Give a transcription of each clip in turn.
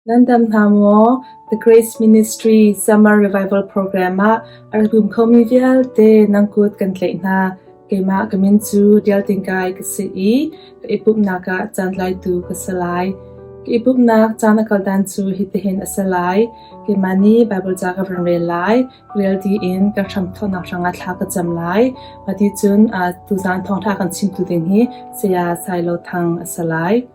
Nandam Hamo, the Grace Ministry Summer Revival Program arbum khomi VIALTE nangkut Caantlai na KAMH kaminchu Tial Tin Kai kasi hmang Caantlai tu kasalai hmang chanakal dan chu hitihin asalai mani Bible jaga relai reality in ka thamthona ranga thla ka jamlai pati chun tu Zaan Thawngtha kan Chim tu ding hi seya Sailo Thang asalai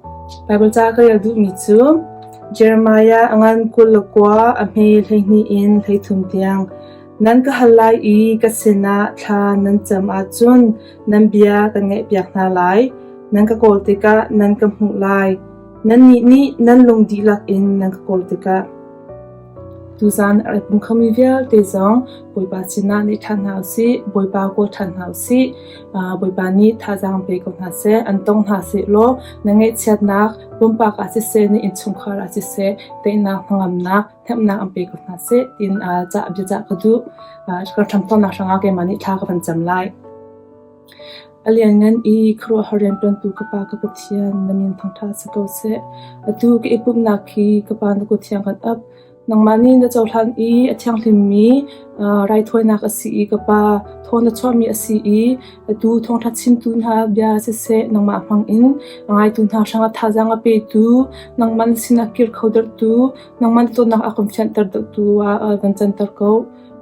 Bible jaga yaldu mi chu Jeremiah angan kulokwa amhe leihni in leithum tiang nan ka halai I kasina tha nan cham a chun nan bia kan ngai piak na lai nan ka koltika nan ka hmu lai nan ni nan longdi lak in nan ka koltika tu Zaan arbum khomi VIALTE zong boipa china ni than hausi boipa ko than hausi boipa ni THAZANG pe ko na se antong na se lo nangai chat nak bompa ka se ni in chung khar a se te na ngam na them na am pe ko na se tin cha abja cha kadu ka tham ton na sanga ke mani tha ka ban cham lai aliangan I khro harian plan tu ka pa ka pathian namin thangtha se ko se atu ke ipum na khi ka pa ko thiang kan up nang mani na chawthan I athiang hlimmi rai thoinak asi ka pa thon na chwami asi tu Thawngtha Chim tu na bia se nang ma hmang in ngai tu na sanga THAZANG pe tu nang man sinakir khoder tu nang man to na akom center tu van center ko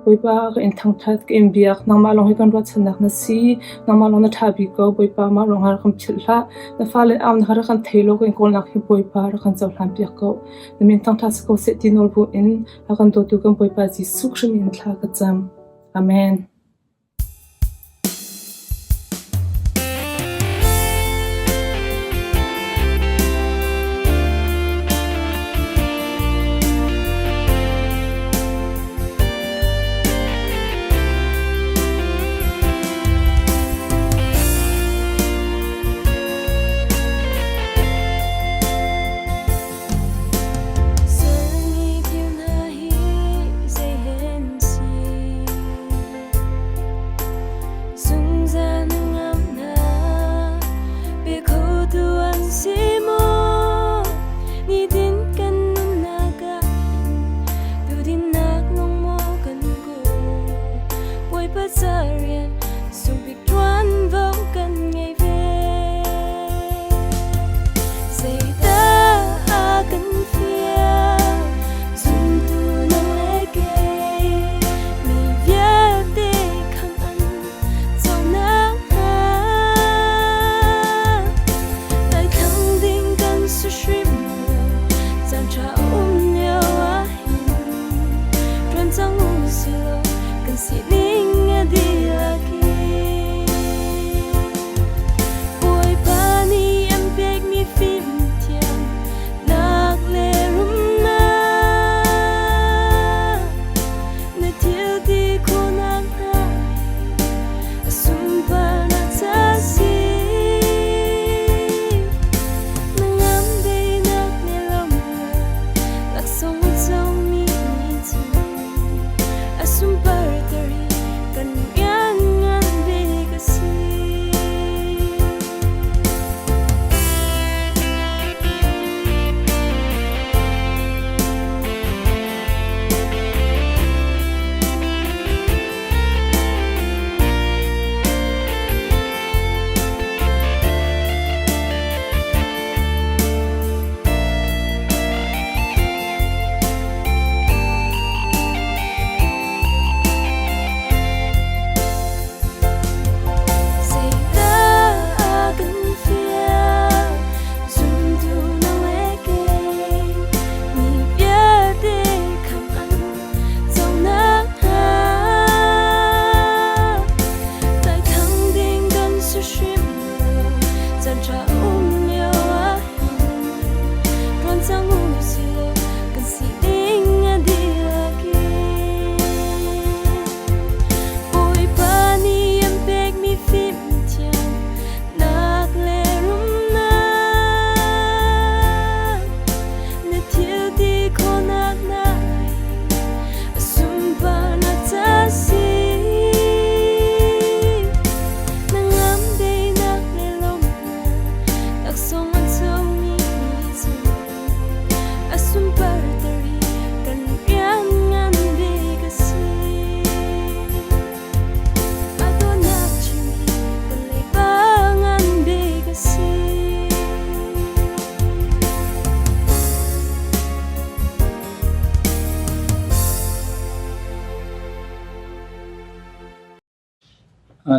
boipa ka in thangthat ke imbiak nang ma long hi kan rat chanak na si nang ma long na thabi ko boipa ma rong har kam chilha na fale am na kan thelo ko in kol nak hi boipa ra kan chawthan piak ko na min thangtha ko se tinol bu in akan to tu kan boipa ji sukshim in thla ka cham amen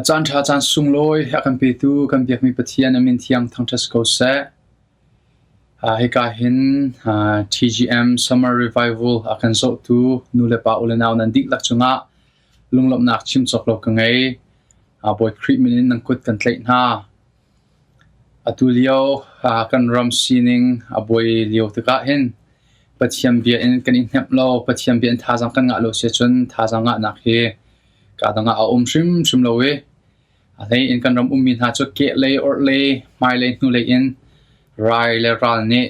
chan tha chan sung loi akan pe tu kan biak mi pathian amin thiang Thawngtha ko se he ka hin TGM summer revival akan zo tu nule pa ulenaw nan dik lak chunga lunglop nak chim chok lo ka ngai boy creep min nang kut kan tlai na atulio kan ram sining boy lio te ka hin pathiam bia in kan in hep lo pathiam bia thazang kan nga lo se chun thazang nga nak he ka danga a shim lo we alai in kan ram min ha chu ke le or le mai le nu le in rai le ral ne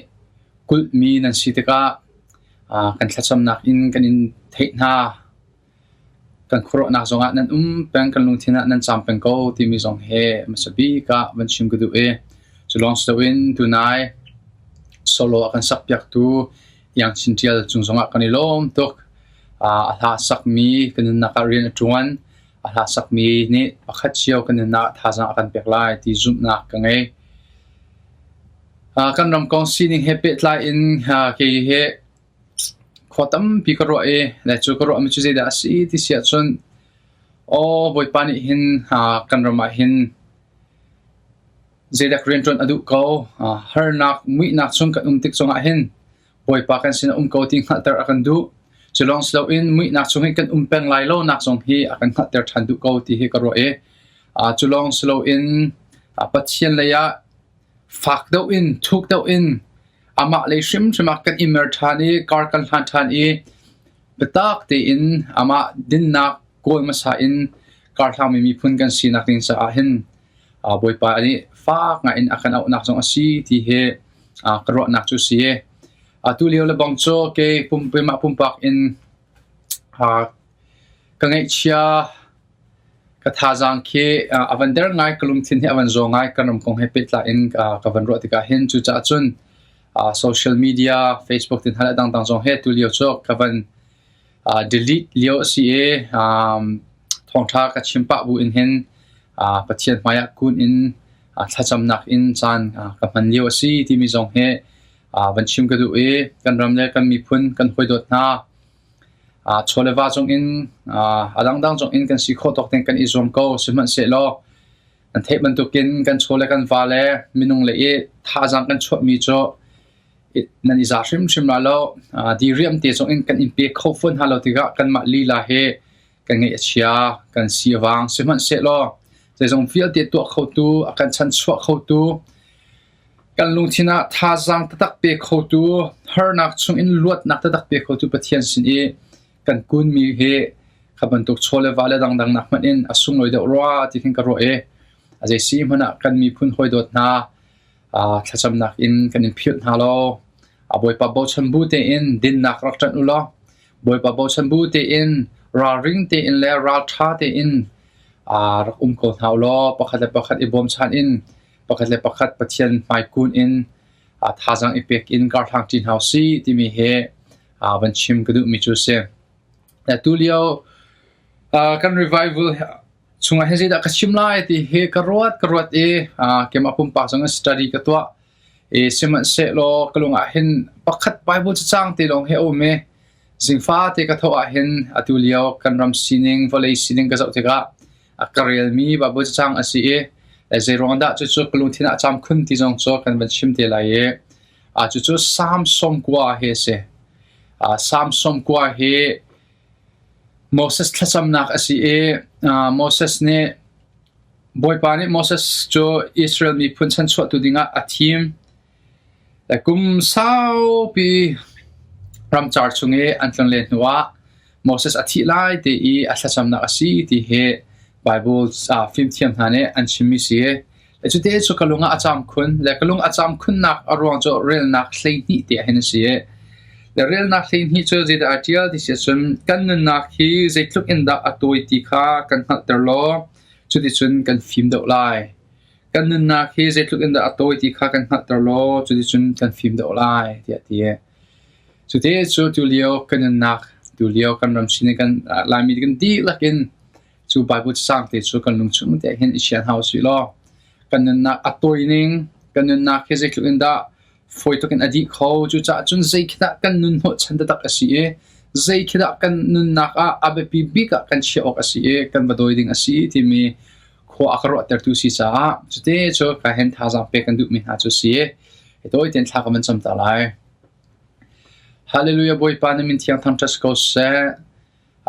kul mi nan siteka kan thacham nak in kan in theina kan khro nak zonga nan peng kan lungthina nan champeng ko ti mi zong he masabi ka ban chim gudu e cholong stawin tunai solo akan sakpiak tu yang chintial chungzonga kanilom tok ala sakmi kan nakarin atuan ala sakmi ni pakhat chiaw kan na thazang akan peklai ti zum nak ka ngai kan ram kong sining he pet lai in ke he khotam pi ka ro e la chu ka ro mi chu zeda si ti sia chon o boy pani hin kan ram hin zeda kren chon adu ko hernak mi nak chung kan tik chonga hin boy pa kan sin ko ting hatar akan du cholong slow in mi nak chung kan peng lai lo nak chung hi akan hatar than du ko ti he ka ro e cholong slow in pathian laya fak do in thuk do in ama le shim chama kan imer thani kar kan han than e betak te in ama din nak kol masa in kar thami mi phun kan sinak tin sa ahin boy pa ani fak nga in akan au nak song asi ti he karo nak chu si e tu leo le bang cho ke pum pe ma pum pak in ka ngai chia ka thazang ke avan der ngai kalung thin he avan zo ngai kanam kong he petla in ka van ro ti ka hin chu cha chun social media Facebook tin hala dang dang zong he tu leo cho ka van delete leo si e Thawngtha ka chimpa bu in hen pathian maya kun in thacham nak in chan ka man leo si ti mi zong he van chim ka du e kan ram le kan mi phun kan hoi dot na cholewa jong in adang dang jong in kan si kho tok ten kan izom ko siman se lo an the bantukin kan chole kan vale minung le e thazang kan chho mi cho nan iza shim la lo di riam te jong in kan in pe kho phun halo tiga kan ma li la he kan nge chia kan si wang siman se lo se jong VIALTE to kho tu akan chan chho kho tu kan lungthina thazang tatak pe kho tu hernak chung in luat nak tatak pe kho tu pathian sin e kan kun mi he khabantuk chole wale dang dang nak man in asung loi de ro ti thin ka ro e azai si mana kan mi phun hoi dot na thacham nak in kan in phiut na lo boy pa bo chan bu te in din nak rak tan ulo boy pa bo chan bu te in ra ring te in le ra tha te in rak ko thau lo pakhat ibom chan in pakhat pathian mai kun in thazang ipek in kar thang tin house si ti mi he van chim kadu mi chu se tu leo kan revival chunga he da ka chim lai ti he karot e kem apum pa sanga study ka to e siman se lo kalunga hin pakhat bible chang ti long he o me jingfa te ka tho a hin atu leo kan ram sining volei sining ka zau te ka akarel mi bible chang asi e ze ronda chu kalung thina cham khun ti jong cho kan van chim te lai e chu sam som kwa he se sam som kwa he Moses thasam nak asi e Moses ne boy pa ni Moses cho Israel mi phun chan chho tu dinga athim la kum sao pi ram char chunge antlang le nuwa Moses athi lai te I athasam nak asi ti he Bible film thiam thane an chimi si e chu te chu kalunga acham khun le kalung acham khun nak arwang cho rel nak hlei ni te hen si e the real nak thin hi chu zida artial decision kan nak hi zeitluk in da atoi ti kha kan hal ter lo chu ti chun kan film do lai kan nak hi zeitluk in da atoi ti kha kan hal ter lo chu ti chun kan film do lai ti chu te chu tu leo kan nak tu leo kan ram sin kan lai mi kan di lakin chu bible sang te chu kan lung chung te hen isian house lo kan nak atoi ning kan nak hi zeitluk in da foi to kan adi kho chu cha chun zai khida kan nun ho chanda tak asi e zai khida kan nun nak a abe pi bi ka kan che ok asi e kan badoi ding asi ti mi khua akarot ter tu si cha chute cho ka hen thazang pe kan du mi ha chu si toi ten thla ka man cham ta lai hallelujah boy pa na min thiang tham tas ko se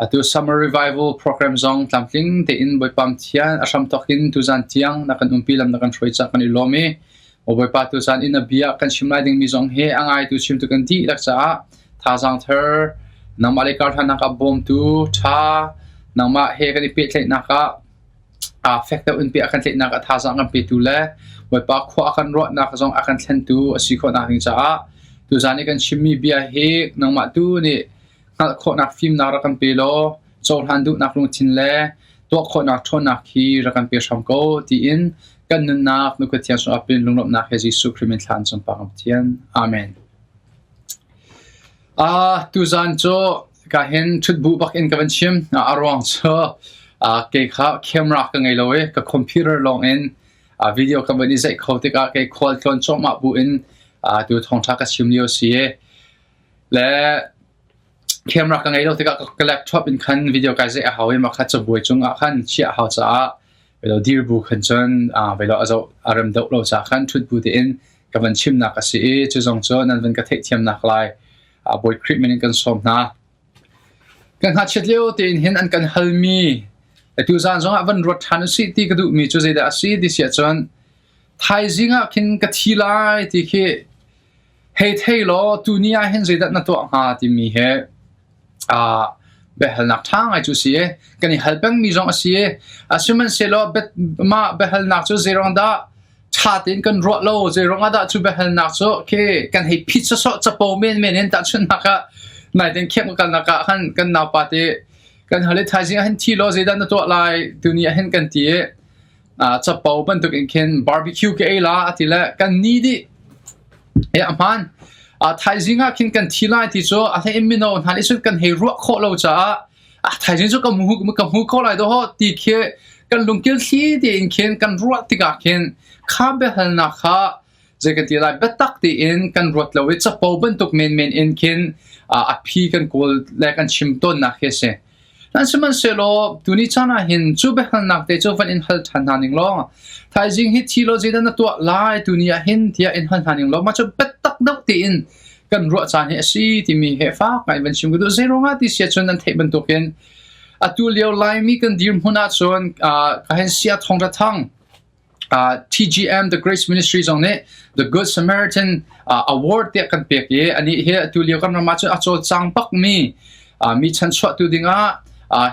atu summer revival program zong tlamtling te in boy pam thian asam tokin tu zan tiang na kan umpilam na kan throi cha kan ilomi boy pa tu zan in a bia kan shimlai ding mi zong he angai tu chim tu kan ti lak cha thazang thar nang mali kar thana ka bom tu tha nang ma he kan pe thlai na ka factor un pe akan thlai na ka thazang kan pe tu le boy pa khwa kan ro na ka zong akan thlen tu asi kho na ring cha tu zan kan shimmi bia he nang ma tu ni kho nak film na ra kan pe lo chol han du nak lung chin le to kho nak thon nak hi ra kan pe sham ko ti in kan nun nak nu ka tian so apin lung lop nak he jisu krimin than chon pa kam tian amen tu zan cho ka hen thut bu bak in kavan chim arwang cho ke kha camera ka ngai lo ka computer long in video company zai kho te ka ke call ton cho ma bu in tu Thawngtha ka chim lio si le camera ka ngai lo te ka laptop in khan video ka zai a hawi ma kha cha boi chung a khan chia haw cha velo dir bu khan chon velo azo aram do lo cha khan thut bu te in kavan chim na ka si chu zong cho nan ven ka thek thiam nak lai boy creep min kan som na kan ha chet leo te in hin an kan halmi tu zan zong avan rot than si ti ka du mi chu zai da si di sia chon thai zinga kin ka thi lai ti khe hei thei lo tu nia hen zai da na to ha ti mi he behal nak thang ai chu si kan hi halpang mi zong si asuman se lo bet ma behal nak chu zerong da chatin kan ro lo zerong da chu behal nak chu ke kan hei pizza so chapo men men en ta chun naka nai den khem kan naka han kan na pa te kan hale thai zinga hen thi lo zai da na to lai tu nia hen kan ti chapo ban tu ken barbecue ke la atila kan ni di aman thai zinga kin kan thilai ti cho a thai mino han isu kan hei ro kho lo cha thai jin chu ka mu kho lai do ho ti khe kan lungkil thi ti in ken kan ro ti ka ken kha be hal na kha je kan ti lai betak ti in kan rot lo we cha po ban tuk men in ken a phi kan kol la kan chim ton na khe se nan suman se lo tu ni chana hin chu be hal nak te chu van in hal than haning lo thai jing hi thi lo je na to lai tu ni a hin thia in hal haning lo ma chu betak dok ti in kan ro chan he si ti mi he fa kai ban chim du zero nga ti sia chon nan the ban token atu leo lai mi kan dir huna chon ka hen sia Thawngtha thang TGM the Grace Ministries on it the Good Samaritan award te kan pe ke ani he atu leo kan ma chu achol chang pak mi mi chan chwa tu dinga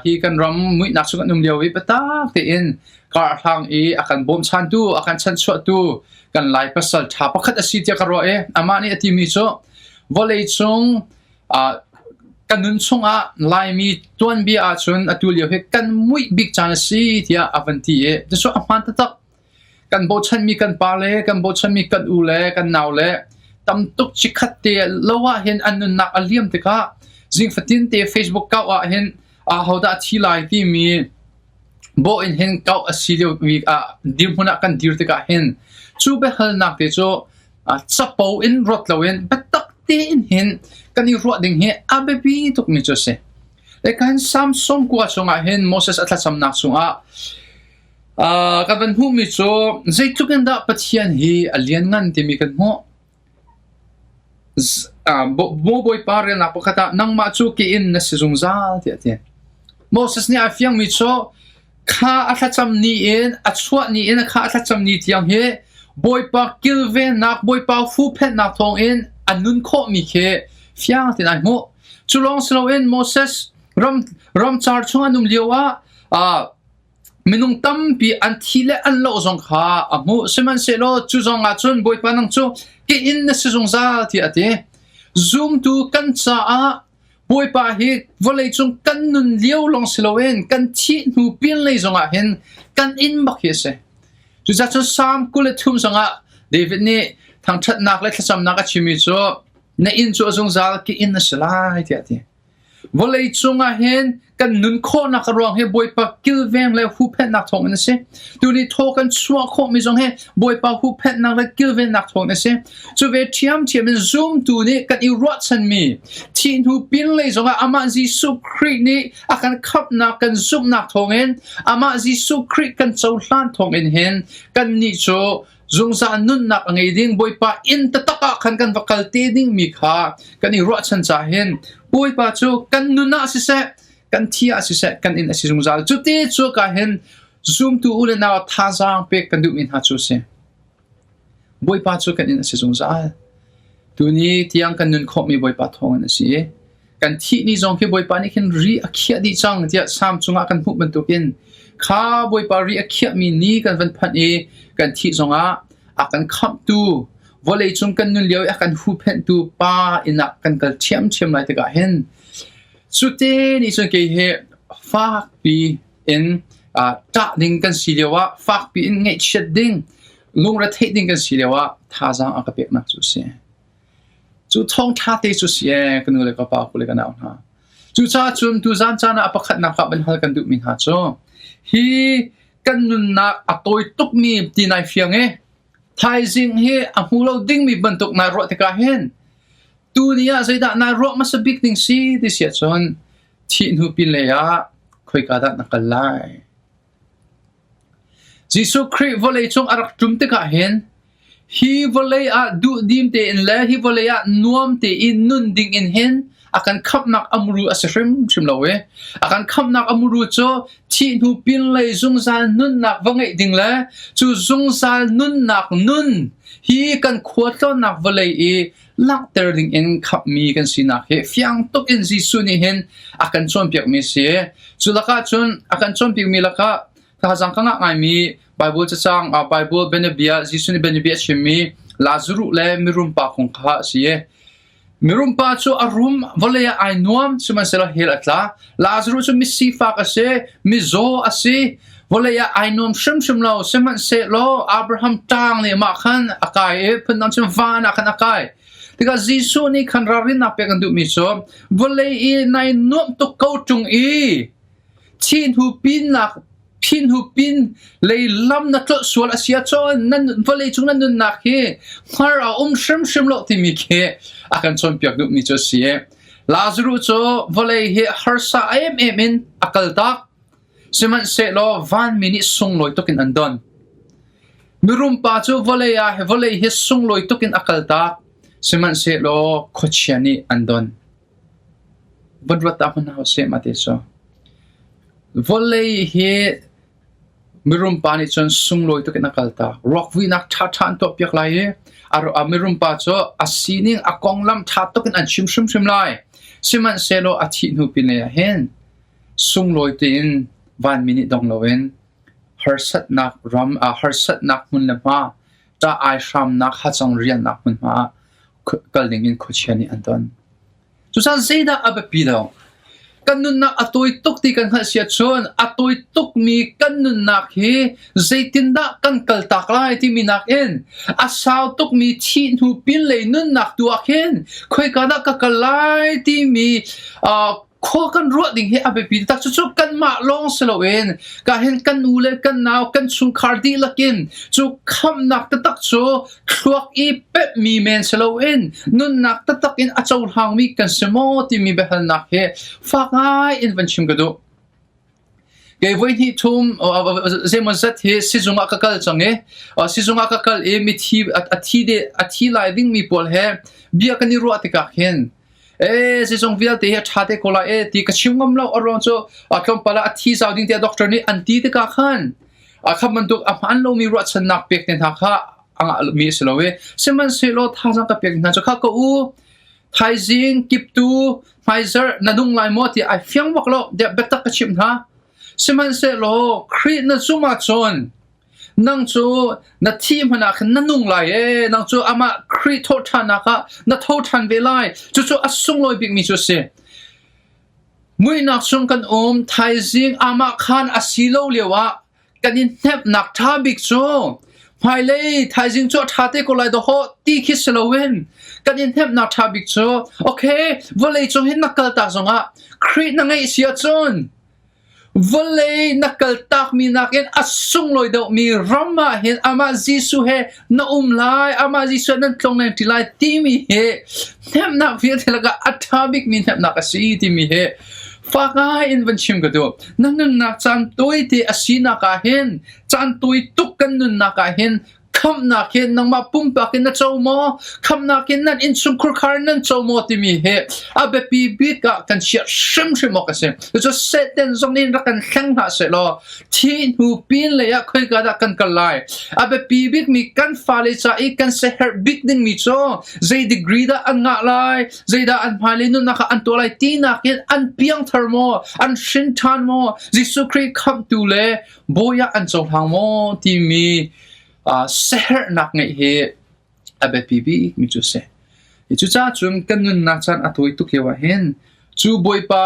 hi kan ram mui nak chu kan num leo wi pata te in kar thang akan bom chan tu akan chan chwa tu kan lai pasal tha pakhat asi te ka ro amani ati mi cho volei chung kanun chunga lai mi tuan bi a chun atulio he kan mui big chan si tia avanti de so aman ta kan bo chan mi kan pa le kan bo chan mi kan u le kan naw le tam tuk chikhat te lowa hen anun nak aliam te ka jing fatin te Facebook ka wa hen hoda thi lai ti mi bo in hen kau asilio wi dim huna kan dir te ka hen chu be hal nak te cho chapo in rot lawen batak in hin kani ro ding he abebi tuk mi cho se le kan sam som kwa songa hen Moses atla sam nak sunga ka ban hu mi cho zai tuken da pathian hi alian ngan ti mi kan mo bo boy pare na pokata nang ma chu ki in na sizung za ti ati Moses ni afiang mi cho kha atla cham ni in achwa ni in kha atla cham ni tiang he boy pa kilve nak boy pa fu phet nak thong in anun kho mi khe fiang tin ai mo chulong slow in Moses ram char chunga num liwa minung tam pi an thile an lo zong kha amu seman se lo chu zong a chun boy panang chu ke in na se zong za ti ate zoom tu kan cha a boy pa hi volei chung kan nun liu long slow in kan thi nu pin lei zong a hen kan in bak hi se chu za chu sam kule thum zong a David ni thang THATNAK le thasam nak chimi cho na in cho zong zal ki in na salai ti ati วเลยจงอาเห็นกันนุนโคนักรองให้บอยปากิลเวงและหูเพนนักทองนั่นสิดูนี่โทกันชัวโคมีจงให้บอยปาหูเพนนักและกิลเวงนักทองนั่นสิจูเวทียมเป็นซูมดูนี่กันอีรอดสันมีทีนหูปินเลยจงอามาจิสุครินี่อากันขับนักกันซุมนักทองเห็นอามาจิสุคริกันเจ้าล้านทองเห็นกันนี่โจจงสานุนนักไงดิ้งบอยปาอินตะตะกะขันกันวักลตีดิ้งมีขากันอีรอดสันจะเห็นบอยปาโจกันนุนนักสิเสกันที่อาศัยกันอินอาศัยจงจัลจุดที่ชัวกันเห็น zoom ตัวอุลนาวท่าจางเป็กกันดูมินหาจุดเสียบอยปัจจุกันอินอาศัยจงจัลตัวนี้ที่ยังกันนุนขบมีบอยปัจทองนั่นสิกันที่นี่จงที่บอยปัจนี่กันรีอักเขียดีจังที่สามจงอากันหุบบันตุกินข้าบอยปัจรีอักเขียมีนี่กันวันพันเอกันที่จงอากันขับตัววันเลยจงกันนุนเลี้ยวอากันหุบเห็นตัวป้าอินักกันกันเชี่ยมไรที่กันเห็นสุดท้ายนี่ส่วนเกี่ยวฝากปีอินจัดดิ้งกันสิเดียวว่าฝากปีอินไงเช็ดดิ้งลุงรัฐดิ้งกันสิเดียวว่าท่าจางอากาศเปียกนักจุดเสียจุดท้องท่าเตจุดเสียกันเลยก็ปากเลยกันเอาฮะจุดจ้าจุนตุจานจานะอปขัดนักบันฮัลกันดูมินฮะจ้าฮีกันนุนนักอัตโอยตุกมีตีนายเฟียงไทยจิงฮีอัมูเราดิ้งมีบรรทุกนายรถที่กาเห็นตัวนี้อาศัยได้นายรถมาสบิกดิ้งซีดิเสียจนที่นูปินเลยอะคุยกันนักไล่ยิสุคริสต์วอลเลยจงอารักจุมเตกะเห็นฮีวอลเลยอะดูดิมเตอินเล่ฮีวอลเลยอะนวมเตอินนุนดิ้งอินเห็นอาการขับนักอมรูอาศัยชิมลาวอาการขับนักอมรูโจที่นูปินเลยจงซานุนนักวังไอดิ้งเล่จูจงซานุนนักนุนฮีกันขวดต้นนักวอลเลยลักเตอร์ดิ้งอินขับมีกันสินักเฮฟียงตกอินจิสุนี่เห็นอาการชนเปียกมีเสียจุลักจนอาการชนเปียกมีลักถ้าจังกังไงมีไบเบิลจะจังไบเบิลเบนเบียจิสุนี่เบนเบียชิมีลาซารุเล่มิรุมปาของข้าเสียมิรุมปาจูอารุมวลเลยไอนวมสมันเสละเฮลัตลาลาซารุจูมิซีฟากเสมิโซอาเสวลเลยไอนวมชิมเราสมันเสลออับราฮัมตังเนี่ยมาขันอากายพันนั้นชิมฟานอาขันอากายที่ก็จิสุนี่ขันรารินนับไปกันดูมิโซวลเลยในนวมตุกเกาจุงที่หูปินนักพินหูปินเลยลำนักสวดอาเซียจอนนั่นวลเลยจุงนั่นนุนนักเฮฮาราชิมโลที่มีเฮอาการชนเปียกดูมิโซเสียลาซารุโจวลเลยเฮฮาร์ซาเอ็มนอักลตักสมันเสลอวันมินิส่งลอยตุกินอันดอนมิรุมปาโจวลเลยเฮส่งลอยตุกินอักลตักสมันเสลอโคชิอานีอันดอนวันรัตมันเอาเสมาเตโซวลเลยเฮมิรุมปานิจนส่งลอยตุกินอักลตักร็อกวินักท่าทานตัวเปียกไหลมิรุมปาโจอาศินิงอากองลำท่าตุกินอันชิมไหลสมันเสลออาทิตย์นูปินเลยเห็นส่งลอยตินวันมินิดองโลเวนฮาร์สัตนักรำฮาร์สัตนักมุนเลมาจ้าไอชามนักฮัจังเรียนนักมุนมากัลดิงินโคเชียนีอันตันสุดท้ายเจด้าอับปีดาวกันนุนนักอัตโอยตุกที่กันหัดเสียชนอัตโอยตุกมีกันนุนนักเฮเจตินดากันกัลตักไลที่มีนักเอ็นอาสาวตุกมีที่หูปินเลยนุนนักตัวเห็นคุยกันนักกัลไลที่มีข้อกันรัวดิ่งเฮอเบปีตักจุกกันมาลองสลาเวนก็เห็นกันนูเลกันนาวกันชุงคาร์ดีลักินจุกคำนักตักโจคลวกอีเป็ดมีเมนสลาเวนนุนนักตักอินอาจารย์หางมีกันสมอที่มีเบลนักเฮฝากง่ายอินวันชิมกระดูเกย์วันที่ทุ่มเจมันจัดเฮซิจุงอากาศจังเฮซิจุงอากาศมีที่อาทิไลดิ้งมีปอลเฮเบียกันนี่รัวติกาเห็นสิจงวิลเตะชาเตโคลาที่กระชิมงมเราอารมณ์โจคำพลาที่สาวดิ้งเตะด็อกเตอร์นี่อันตีติกาขันคำบรรทุกอันเรามีรัชนักเปียกเต็นทักข้ามีสโลเวสมันสิโลท่าจังกับเปียกนั่นจะข้าก็ไทยจิงกิบตูไฟเซอร์นัดุงไลมอที่ไอเฟียงวักโลเดบัตตะกระชิมท่าสมันสิโลครีนซูมาจอนนั่งจูนัดทีมพนักนั่นนุ่งไหลนั่งจูอามาครีโททันนะคะนัดโททันเวลาจู่ๆอัศงลอยบิกมีจูเสมุ่ยนักชงกันไทยจิงอามาขันอาศิโลเลียวะกันอินเทปนักท่าบิกจู mai lei thazing cho thate ko lai do ho ti khi slowen kan in hem na thabik cho okay volei cho hin nakal ta zonga create na ngai sia chon volei nakal tak mi nakin asung loi do mi rama hin ama jisu he na lai ama jisu nan tlong nang tilai ti mi he hem na vi thelaga athabik mi hem na ka si ti mi he Fakai invention gado nanun na chan toy ti asina ka hin chan toy tukan nun na ka hin kam na kin nang mapumpa kin na chomo kam na kin nan insum kurkar nan chomo ti mi he abe pi bi ka kan sia shim shim mo ka se so set den zong nin ra kan khang ha se lo thi hu pin le ya khoi ga da kan kalai abe pi bi mi kan fa le cha I kan se her big ding mi cho zai degree da an nga lai zai da an phali nu na ka an to lai ti na kin an piang thermo an shin than mo jisu kri kham tu le boya an chong hang mo ti mi seher nak ngai he abe pibi mi chu se chu cha chun kanun na chan athoi tu kewa hen chu boipa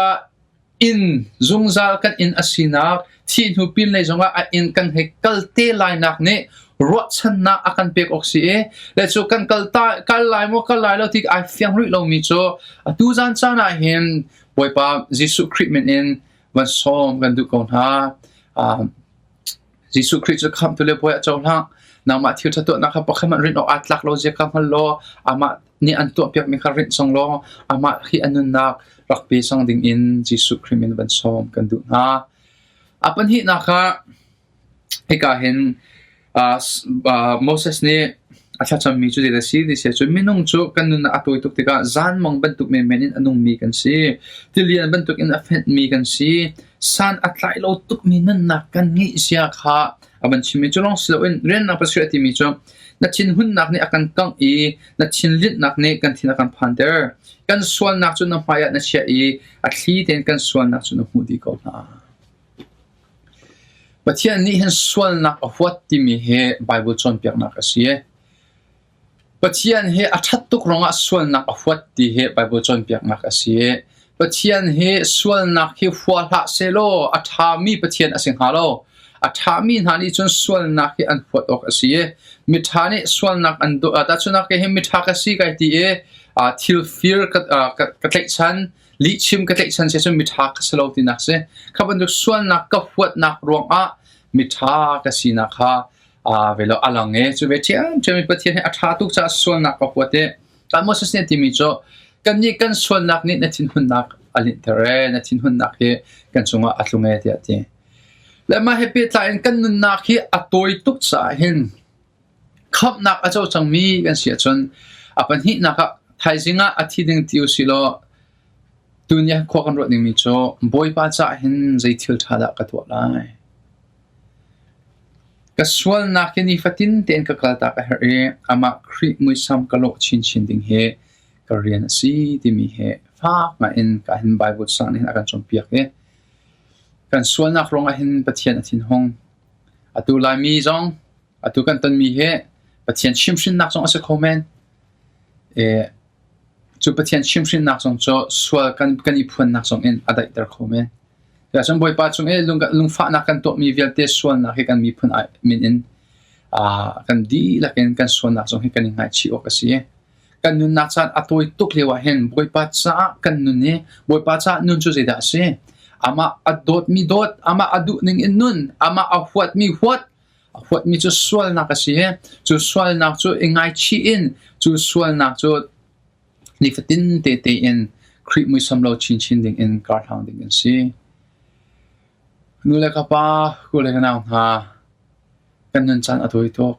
in zungzal kan in asina thi nu pin le zonga a in kan he kalte lai nak ne ro chan na akan pek oxi e le chu kan kalta kal lai mo kal lai lo tik I fiang ri lo mi cho tu zan chana hen boipa jisu treatment in wan som kan du kon ha jisu Christ kham tu le boya chaw lang nang ma thiu thato na kha pakhaman rin o atlak lo je kam lo ama ni an to pek mi kharin song lo ama khi anun nak rakpe sang ding in jisu krimin ban som kan du na apan hi na kha eka hen Moses ne acha cham mi chu de si di se chu minung chu kanun na atoi tuk tika zan mong bantuk me menin anung mi kan si tilian bantuk in afet mi kan si san atlai lo tuk mi nan na kan ngi sia kha aban chimi chulong silo in ren na pasreti mi cho na chin hun nak ni akan kang I na chin lit nak ni kan thina kan phanter kan swal nak chu na maya na sia I athli ten kan swal nak chu na hudi ko na pathian ni hen swal nak what ti mi he bible chon pek nak asie pathian he athatuk ronga swal nak what ti he bible chon pek nak asie pathian he swal nak he hwa ha selo athami pathian asing halo athami hani chun swal nak he an phot ok asie mithani swal nak an do ta chuna ke he mitha ka si kai ti e thil fear ka tlek chan li chim ka tlek chan se chun mitha ka selo ti nak se khaban du swal nak ka phot nak rong a mitha ka si nak ha velo alange chu ve chiam chemi pathian he atha tuk cha swal nak ka phot te kan Moses ne ti mi cho kan ni kan swal nak ni na thin hun nak alin tere na thin hun nak he kan chunga atlunge ti ati lama happy tlain kan nun nak hi atoi tuk cha hin khap nak acho changmi kan sia chon apan hi naka thaizinga athi ding tiu silo dunya kho kan ro ning mi cho boy pa cha hin zai thil thada ka to lai ka swal nak ni fatin ten ka kalta ka HRAI ama khri mui sam kalo chin chin ding he Korean si ti mi he fa ma in ka hin bible sang ni akan chom piak he kan swal nak ronga hin pathian athin hong atu lai mi zong atu kan tan mi he pathian chimshin nak zong ase comment chu pathian chimshin nak zong cho swal kan iphuan nak zong in adai ter comment ya chang boy pa chung lung fa nak kan to mi VIALTE swal nak he kan mi phun min in kan di la kan swal nak zong he kan ngai chi ok asi kan nun nak chan atoi tuk lewa hen boy pa cha kan nun ne boy pa cha nun chu zeda ase ama adot mi dot ama adu ning in nun ama ahwat mi chu swal nak asi he chu swal nak chu ingai chi in chu swal nak chu ni fatin te in creep mi samlo chin chin ding in kar thang ding in si nule ka pa ko le kana ha kan nun chan atoi tok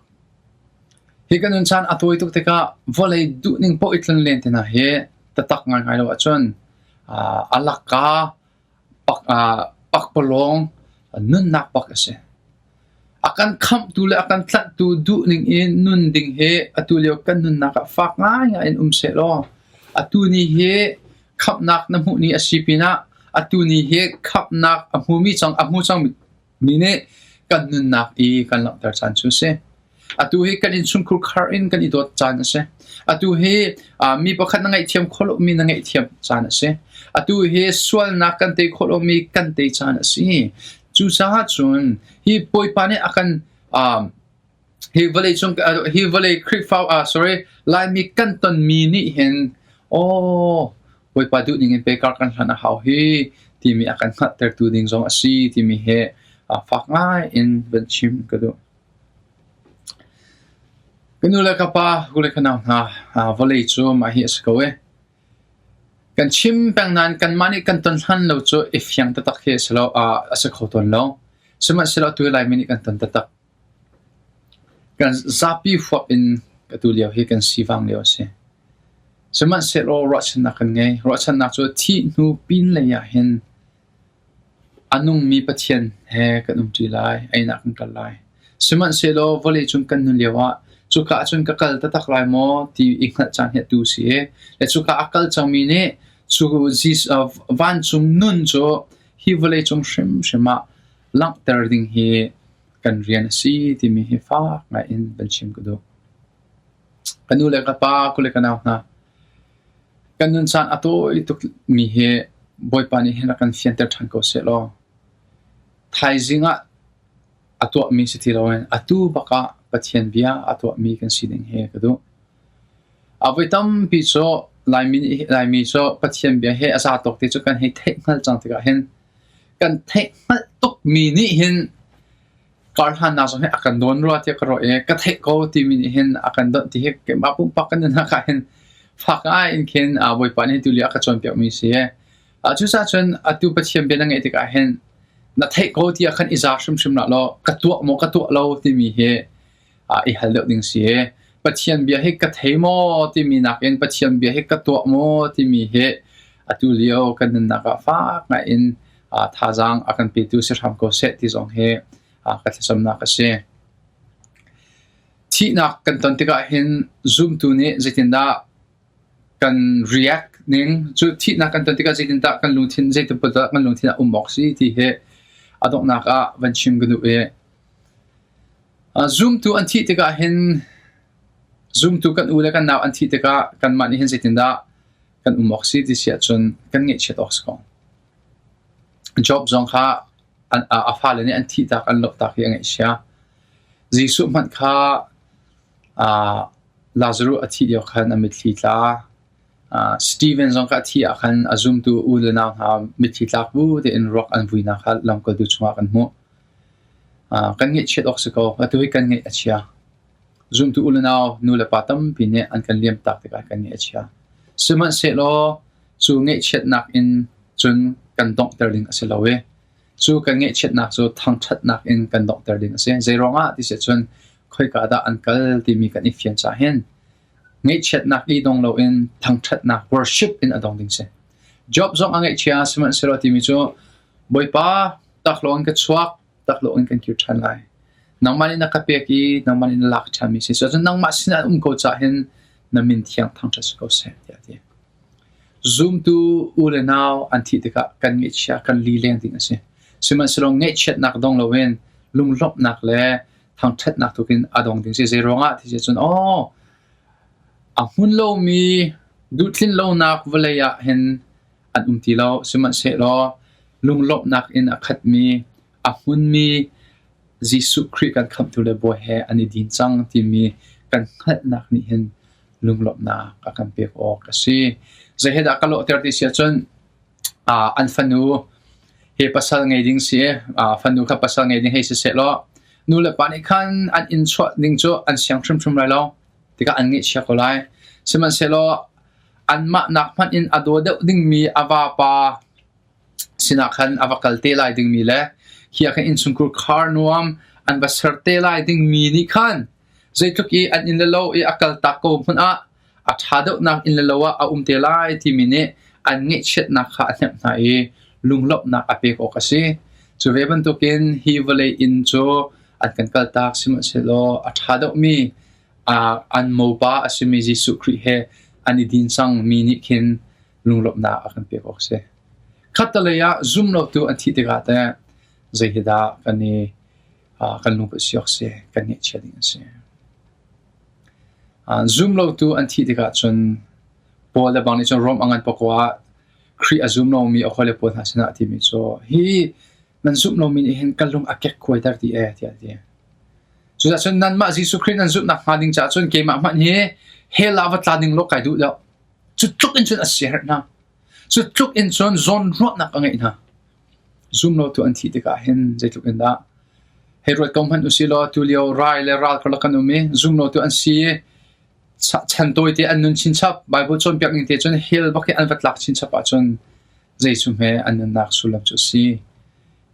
hi kan nun chan atoi tok te ka volei du ning po itlan len te na he tatak ngai lo achon alaka pak polong nun nak pak ase akan kham tu le akan tlat tu du ning in nun ding he atulio kan nun nak fak nga in se lo atu ni he khap nak na mu ni asipina atu ni he khap nak hmuhmi chang mi ne kan nun nak I kan la tar chan chu se atu he kan in chung khur khar in kan I dot chan ase atu he mi pakhat na ngai thiam kholo mi na ngai thiam chan ase atu he swal na kan te kholo mi kan te chan ase chu sa chun hi poi pa ne akan hi valley creek foul sorry lai mi kan ton mi ni hen oh boi pa du ning pe kar kan hana how hi ti mi akan khat ter tu ding zong asi ti mi he fak ngai in ben chim ka do kanu la ka pa gule kana ha valley chu ma hi skawe kan chim pang nan kan mani kan ton han lo chu if yang ta tak he selo asa khoton lo sema selo tu lai mi ni kan ton ta tak kan zapi fop in katuliao he kan sivang leo se sema selo rochan na kan ngai rochan na chu thi nu pin le ya hen anung mi pathian he kanum ti lai aina kan kal lai sema selo vole chung kan nu lewa chu ka chun ka kal ta tak lai mo ti ikhat chan he tu si le chu ka akal chang mi ne chu zis of van chung nun cho hi vole chung shema lang ter ding hi kan rian si ti mi hi fa nga in ben chim ko do kanu le ka pa ku le kana na kanun san ato ituk mi he boy pa ni hena kan fienter than ko se lo thai zinga ato mi si ti loen atu baka pathian bia ato mi kan si ding he ko do avitam pi so lai mi so pathian bia he asa tok ti chu kan he thek ngal chang ti ka hen kan thek ngal tok mi ni hin karhan na so he akan don ro ati karo ka thek ko ti mi ni hin akan don ti he ke ma pu pakan na ka hen faka in ken boy pa ni tu li aka chon pe mi si he chu sa chon atu pathian bia na ngai ti ka hen na thek ko ti akan iza shum na lo ka tu lo ti mi he I hal lo ding si he pathian bia he ka thei mo ti mi nak en pathian bia he ka tu mo ti mi he atu lio kan na ka fa nga in thazang akan pe tu sir ham ko set ti zong he ka thasam na ka se thi nak kan ton ti ka hin zoom tu ni zitinda kan react ning chu thi nak kan ton ti ka zitinda kan luthin zai tu pa kan luthin umok si ti he adok nak a van chim gnu e zoom tu an thi ti ka hin zoom tu kan ula kan naw an thi ti ka kan ma ni hin zitinda kan umok si ti sia chun kan nge chet ox ko job zong kha a fale ni an thi tak an lok tak yang sia jisu man kha lazaru athi dio khan amit thi tla steven zong kha thi akhan azum tu ulena ha mit thi tak bu de in rock an vuina kha lam ko du chuma kan mo kan nge chet ox ko atu kan nge achia zoom tu ulena nu le patam pine an kan liam tak te kan nge achia suman se lo chu nge chet nak in chun kan doctor ding asilawe chu kan nge chet nak chu thang that nak in kan doctor ding ase zaironga ti se chun khoi ka da ankal ti mi kan ifian cha hen nge chet nak i dong lo in thang that nak worship in adong ding se job zong ange chia suman se ro ti mi chu boy pa tak lo an ka chuak tak lo an kan kyu than lai nang mani na ka pe ki nang mani na lak chami se so nang ma sin ko cha hen na min thiang thang cha ko se ya ti zoom tu ule now anti tika kan nge chia kan li leng ding ase siman silong nge chet nak dong lo wen lung lop nak le thang that nak tukin adong ding se zeronga ti se chun a hun lo mi du thlin lo nak valeya hen an ti lo siman se lo lung lop nak in a khat mi a hun mi jisu kri kan kham tu le bo he ani din chang ti mi kan khat nak ni hen lung lop na ka kan pe ko ka si zaheda kalo terti sia chun an fanu he pasal ngai ding si fanu kha pasal ngai ding he se lo nu le pani khan an in chwa ding cho an siang thum lai lo tika an ngi sia ko lai siman se lo an ma nak man in ado de ding mi awa pa sina khan awakal te lai ding mi le hia khan in sungkur khar nuam an ba sarte lai ding mi ni khan zaituki an in le lo e akal ta ko mun a thado nak in le lo a te lai ti mi ne an ngi chet nak kha athem na e lunglop nak ape ko kasi chu ve bantukin hi vale in cho an kan kal tak sim se lo athado mi an moba asimi ji sukri he ani din sang mi ni khin lunglop na akan pe ko se khataleya zoom lo tu an thi te ga ta zahida kani kan lu pa siok se kan ni chading se zoom lo tu an thi te ga chun pole bang ni chon rom angan pakwa kri azum no mi akhole po thasna ti mi so hi nan zoom no mi hen kalung akek khoi tar ti ti chu cha chun nan ma jisu khin an zup nak ma ding cha chun ke ma man hi he lawa tlading lo kai du da chu tluk in chun a share na chu tluk in chun zon ro nak angai na zoom lo tu an thi te ka hen je tluk in da he ro kom han usilo tu lio rai le ral kala kan umi zoom lo tu an si chan toi te an nun chin chap bible chon pyak ning te chun hel bak an vat lak chin chap a chun jaisu me an nak sulam chu si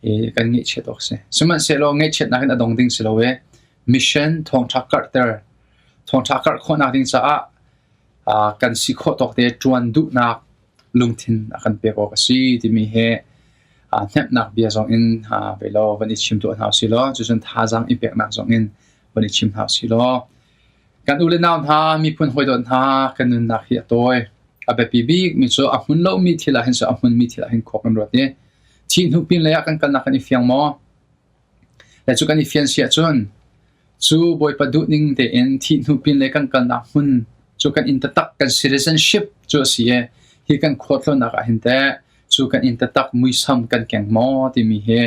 e kan ngi che dok se suman se lo ngai chet na kan adong ding se lo we mission Thawngtha Carter Thawngtha Kar kho na ding cha a kan si kho tok te chuan du na lungthin akan pe ko ka si ti mi he a hep nak bia zong in ha velo van i chim tu an house lo chu chun thazang i pek nak zong in van i chim house lo kan ule naw ha mi phun hoi don ha kan nun nak hi toy a be pi bi mi chu a hun lo mi thila hen sa a hun mi thila hen khok an ro te chin hu pin le ya kan na kan i fiang mo le chu kan i fian sia chun chu boy pa du ning te en thi hu pin le kan na hun chu kan in tatak kan citizenship chu si e hi kan khotlo na ka hin te chu kan in tatak mui sam kan keng mo ti mi he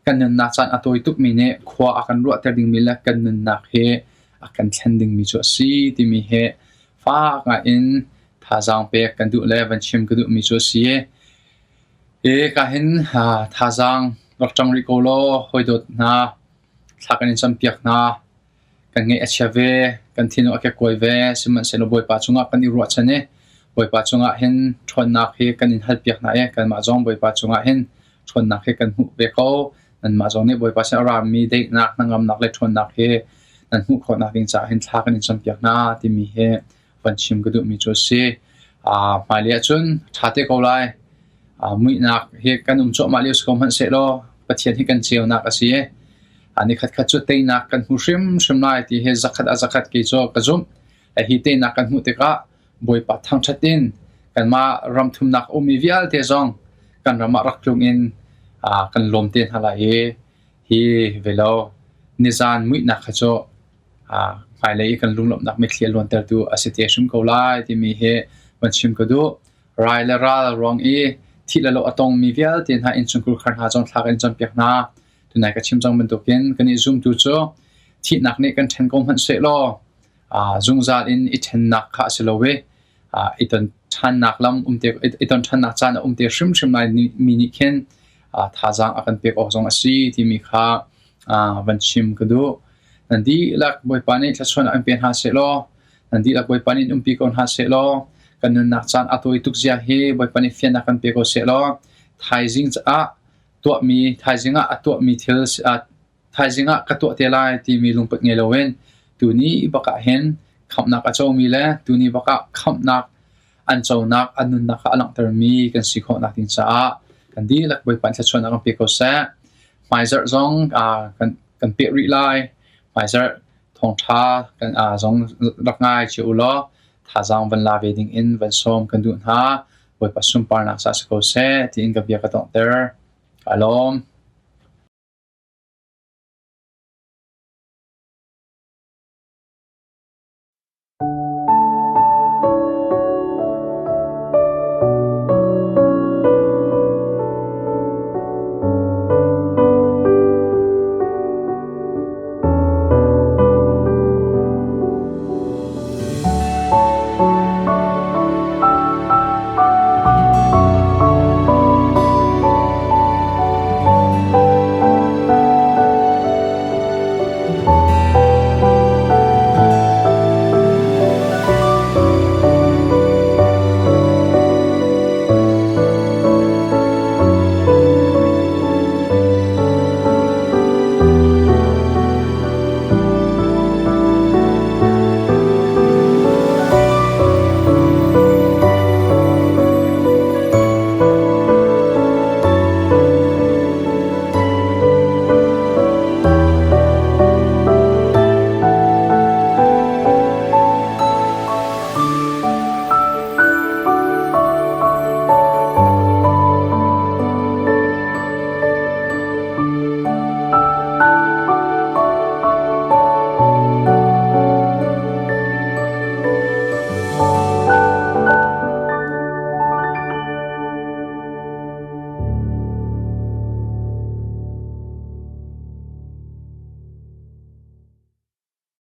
kan na chan atoi tuk mi ne khwa akan ro ter ding mi la kan na he akan thending mi chu si ti mi he fa nga in thazang pe kan du le van chim ka du mi chu si e ka hin ha thazang rok chang ri ko lo hoi dot na thakan in cham piak na kan nge achave kan thino ake koi ve siman seno boy pa chunga kan i ro chane boy pa chunga hen thon nak he kan in hal piak na e kan ma jong boy pa chunga hen thon nak he kan hu be ko nan ma jong ne boy pa sa ram mi de nak nangam nak le thon nak he nan hu kho nak ding cha hen thakan in cham piak na ti mi he van chim ka du mi chu se a ma le chun thate ko lai a mui nak he kan cho ma le skom han se lo pathian hi kan cheu nak asi e ani khat khat chu te nak kan hu shrim nai ti he zakhat ki cho ka zum a hi te nak kan hu te ka boy pa thang thatin kan ma ram thum nak umi vial te zong kan rama rak tlung in a kan lom te hala hi velo nizan mui nak kha cho a mai le kan lunglom nak me khlial lon ter tu asite shim ko lai ti mi he ban chim ko do rai la ral rong e thi la lo atong mi vial ten ha in chungkul khan ha jong thak in cham pek na tunai ka chim jong bantukin kan i zoom tu cho thi nak ne kan then kom han se lo zung za in i then nak kha se lo we iton than nak lam umte iton than nak chan umte shrim nai mi ni ken thazang akan pek ok jong asi ti mi kha van chim ko do nandi lak boy pani thachon an pen ha se lo nandi lak boy pani umpi kon ha se lo kan nak chan atoi tuk zia he boy pani fian na kan pe ko se lo thaizing cha to mi thaizinga ato mi thil thaizinga ka to te lai ti mi lungpet nge lowen tu ni baka hen khamnak a chaw mi le tu ni baka khamnak an chawnak anun nak alang ter mi kan sikho nak tin cha kan di lak boy pan thachon ang pe ko sa maizer zong kan pe ri lai maizer Thawngtha kan zong rak ngai chi ulo thazang van la veding in van som kan du ha boy pasum par nak sa ko se ti in ka bia ka tong ter alom